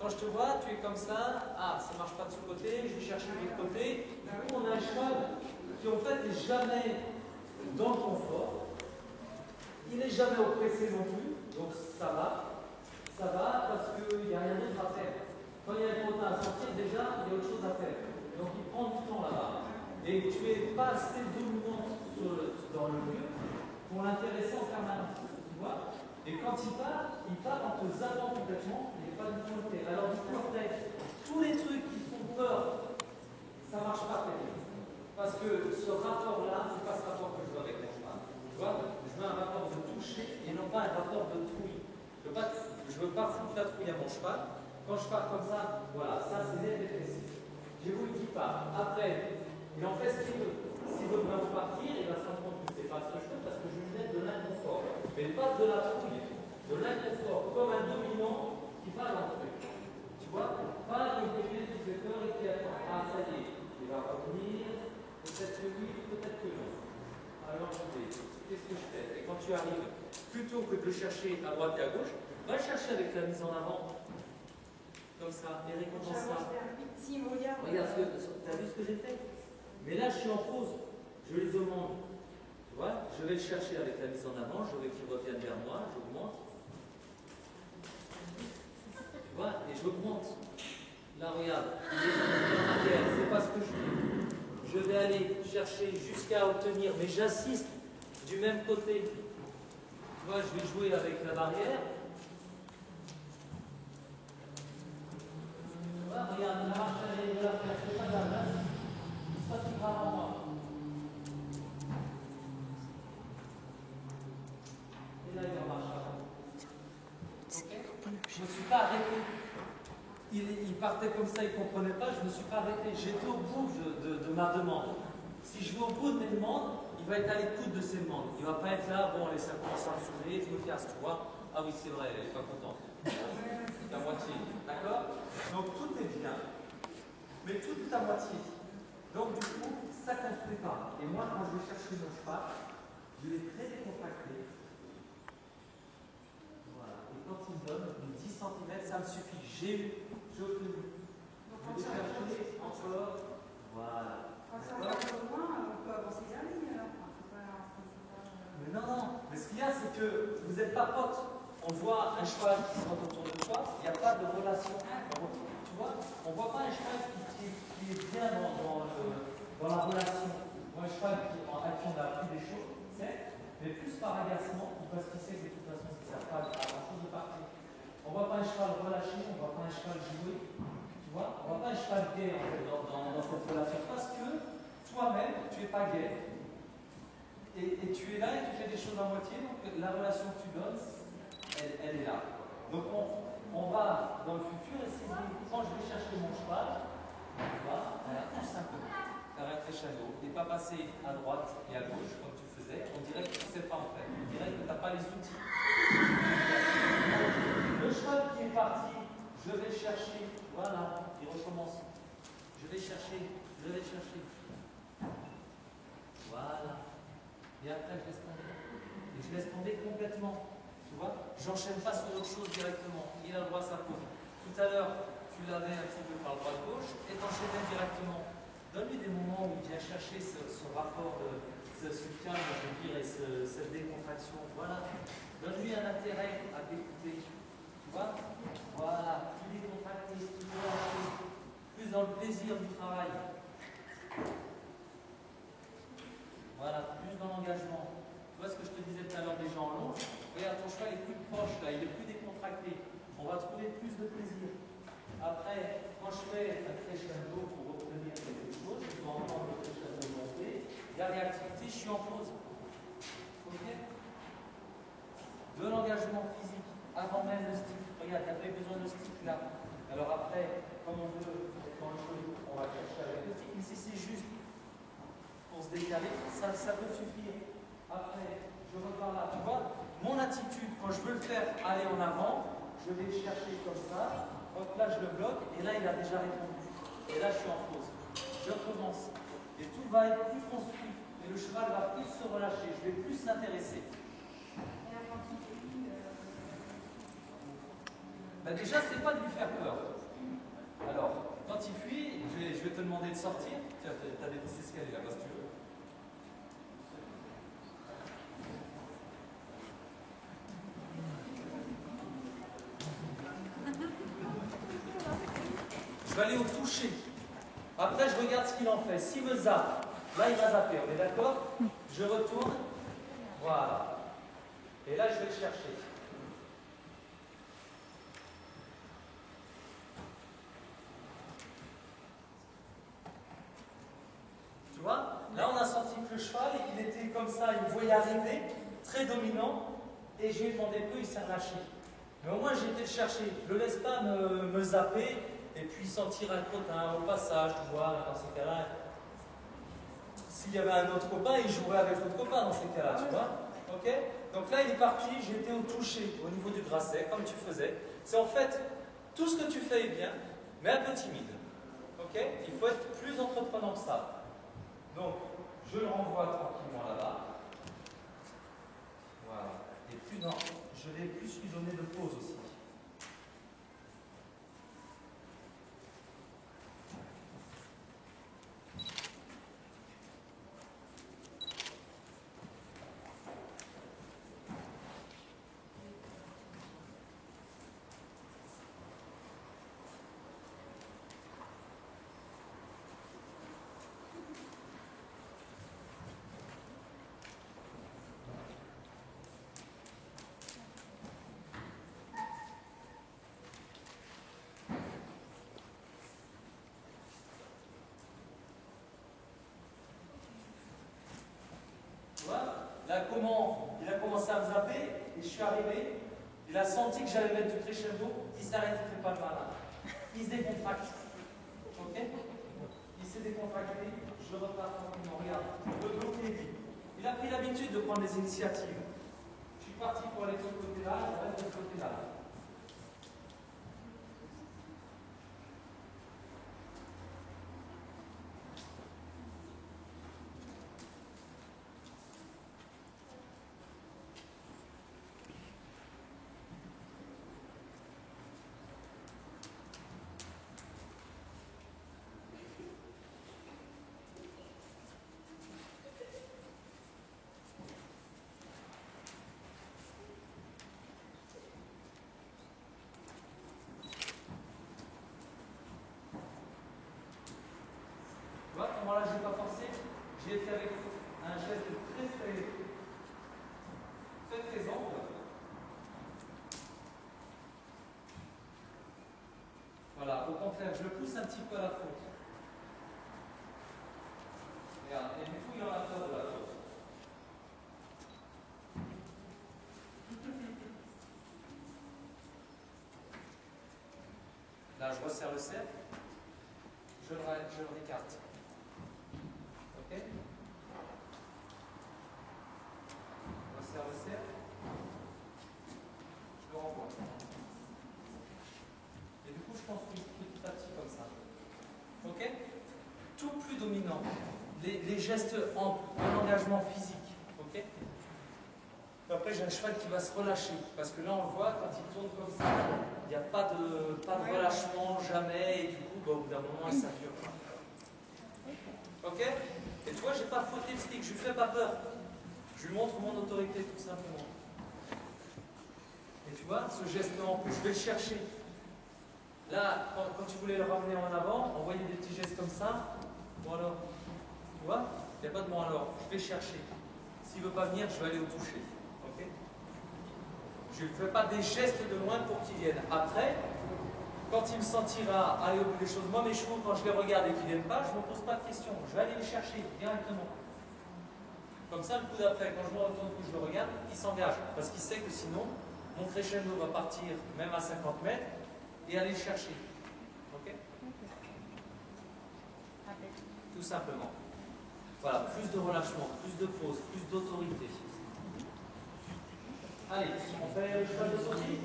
quand je te vois, tu es comme ça, ah, ça ne marche pas de ce côté, je vais chercher de l'autre côté. Du coup, on a un cheval qui en fait n'est jamais dans le confort, il n'est jamais oppressé non plus, donc ça va parce qu'il n'y a rien d'autre à faire. Quand il y a un potin à sortir, déjà, il y a autre chose à faire. Donc il prend du temps là-bas. Et tu n'es pas assez dominant dans le lieu pour l'intéresser en permanence. Tu vois? Et quand il part en te zappant complètement, il n'est pas du tout noté. Alors du coup, après, tous les trucs qui font peur, ça ne marche pas très bien. Parce que ce rapport-là, ce n'est pas ce rapport que je veux avec mon cheval. Tu vois? Je veux un rapport de toucher et non pas un rapport de trouille. Je ne veux pas foutre la trouille à mon cheval. Quand je pars comme ça, voilà, ça c'est net et précis. J'ai voulu qu'il part. Après, il en fait ce qu'il veut. S'il veut vraiment partir, il va se rendre compte que ce n'est pas ce que je fais parce que je lui donne de l'inconfort. Mais pas de la trouille. De l'inconfort, comme un dominant qui va dans le truc. Tu vois? Pas une côté qui fait peur et qui attend. Ah, ça y est, il va revenir. Peut-être que oui, peut-être que non. Alors, qu'est-ce que je fais? Et quand tu arrives, plutôt que de le chercher à droite et à gauche, va le chercher avec la mise en avant. Comme ça, et récompense ça. Regarde, t'as vu ce que j'ai fait? Mais là, je suis en pause. Je lui demande. Tu vois, je vais le chercher avec la mise en avant, je veux qu'il revienne vers moi, j'augmente. Tu vois, et j'augmente. Là, regarde, il est en arrière, c'est pas ce que je veux. Je vais aller chercher jusqu'à obtenir, mais j'insiste du même côté. Tu vois, je vais jouer avec la barrière. Tu vois, regarde, la marche arrière de la faire, c'est pas de la place. Ça, tu grave en moi. Et là, il va marcher avant. Ok? Je ne me suis pas arrêté. Il partait comme ça, il ne comprenait pas, je ne me suis pas arrêté. J'étais au bout de ma demande. Si je vais au bout de mes demandes, il va être à l'écoute de ses demandes. Il ne va pas être là, bon, allez, ça commence à me saouler, je me casse, tu vois. Ah oui, c'est vrai, elle n'est pas contente. C'est à moitié, d'accord? Donc tout est bien, mais tout est à moitié. Donc du coup, ça ne construit pas. Et moi, quand je vais chercher mon cheval, je l'ai très décontracté. Voilà. Et quand il me donne 10 cm, ça me suffit. J'ai obtenu. Je vais chercher encore. Voilà. Quand ça va trop loin, on peut avancer vers la ligne alors. Mais non. Mais ce qu'il y a, c'est que vous n'êtes pas potes. On voit un cheval qui se monte autour de toi, il n'y a pas de relation. Tu vois, on ne voit pas un cheval qui est bien dans la relation. On voit un cheval qui, à qui on a appris des choses, certes, mais plus par agacement, parce qu'il sait que de toute façon, ça ne sert pas à grand-chose de partir. On ne voit pas un cheval relâché, on ne voit pas un cheval jouer. Tu vois, on ne voit pas un cheval gai en fait, dans cette relation. Parce que toi-même, tu n'es pas gai. Et tu es là et tu fais des choses à moitié, donc la relation que tu donnes, elle est là. Donc on va dans le futur essayer, quand je vais chercher mon cheval, voilà, tout simplement, faire un crescendo et pas passer à droite et à gauche comme tu faisais. On dirait que tu ne sais pas en fait, on dirait que tu n'as pas les outils. Le cheval qui est parti, je vais chercher, voilà, il recommence. Je vais chercher. Voilà. Et après, je laisse tomber. Et je laisse tomber complètement. Tu vois? J'enchaîne pas sur autre chose directement. Il a le droit à sa pause. Tout à l'heure, tu l'avais un petit peu par le droit-gauche et t'enchaînais directement. Donne-lui des moments où il vient chercher ce rapport de ce calme, je veux dire, et cette décontraction. Voilà. Donne-lui un intérêt à t'écouter. Tu vois? Voilà. Plus décontracté, plus relâché, plus dans le plaisir du travail. Voilà, plus dans l'engagement. Tu vois ce que je te disais tout à l'heure des gens longs? Regarde, ton cheval est plus proche là, il est plus décontracté. On va trouver plus de plaisir. Après, quand je fais un crescendo pour obtenir quelque chose, je dois entendre le crescendo monter. La réactivité, je suis en pause. Ok? De l'engagement physique, avant même le stick. Regarde, il n'y a pas besoin de stick là. Alors après, comme on veut, dans le jeu, on va chercher avec le stick. Mais si c'est juste pour se décaler, ça peut suffire. Après, je repars là. Tu vois, mon attitude, quand je veux le faire aller en avant, je vais le chercher comme ça. Hop, là, je le bloque. Et là, il a déjà répondu. Et là, je suis en pause. Je recommence. Et tout va être plus construit. Et le cheval va plus se relâcher. Je vais plus l'intéresser. Ben déjà, c'est pas de lui faire peur. de sortir. Tiens, tu as des petits escaliers là-bas si tu veux. Je vais aller au toucher. Après, je regarde ce qu'il en fait. S'il me zappe, là, il va zapper. On est d'accord? Je retourne. Voilà. Et là, je vais le chercher. Tu vois? Là, on a senti que le cheval, il était comme ça, il me voyait arriver, très dominant, et je lui ai demandé peu, il s'est relâché. Mais au moins, j'ai été le chercher. Je ne le laisse pas me zapper, et puis sentir un crottin au passage, tu vois, dans ces cas-là. S'il y avait un autre copain, il jouerait avec l'autre copain dans ces cas-là, tu vois? Ok? Donc là, il est parti, j'ai été au toucher, au niveau du grasset, comme tu faisais. C'est en fait, tout ce que tu fais est bien, mais un peu timide. Ok? Il faut être plus entreprenant que ça. Donc, je le renvoie tranquillement là-bas. Voilà. Et puis, non, je vais plus lui donner de pause aussi. Tu vois? Là, comment il a commencé à me zapper, et je suis arrivé, il a senti que j'allais mettre du crescendo, il s'arrête, il ne fait pas le malin. Il se décontracte. Ok? Il s'est décontracté, je repars tranquillement. Regarde, le bloqué est libre. Il a pris l'habitude de prendre des initiatives. Je suis parti pour aller de ce côté-là, je reste de ce côté-là. Tu vois, comment là je n'ai pas forcé, j'ai été avec un geste très ample. Voilà, au contraire, je le pousse un petit peu à la faute. Regarde, et du coup il en a peur de la faute. Là je resserre le cercle, je le récarte. Ok? Je resserre le cercle, je le renvoie. Et du coup je construis petit à petit comme ça. Ok? Tout plus dominant. Les gestes amples, un engagement physique. Ok? Après j'ai un cheval qui va se relâcher. Parce que là on le voit, quand il tourne comme ça, il n'y a pas de relâchement, jamais. Et du coup, au bout d'un moment, il sature. Ok? Et tu vois, j'ai pas fauté le stick, je lui fais pas peur. Je lui montre mon autorité tout simplement. Et tu vois, ce geste ample, je vais le chercher. Là, quand tu voulais le ramener en avant, on voyait des petits gestes comme ça. Bon alors, tu vois, il n'y a pas de bon alors. Je vais chercher. S'il ne veut pas venir, je vais aller au toucher. Ok? Je ne fais pas des gestes de loin pour qu'il vienne. Après, quand il me sentira aller au bout des choses, moi mes chevaux, quand je les regarde et qu'ils ne viennent pas, je ne me pose pas de questions. Je vais aller les chercher directement. Comme ça, le coup d'après, quand je me retourne, que je le regarde, il s'engage. Parce qu'il sait que sinon, mon crescendo va partir même à 50 mètres et aller le chercher. Ok? Tout simplement. Voilà, plus de relâchement, plus de pause, plus d'autorité. Allez, on fait le cheval de sortie.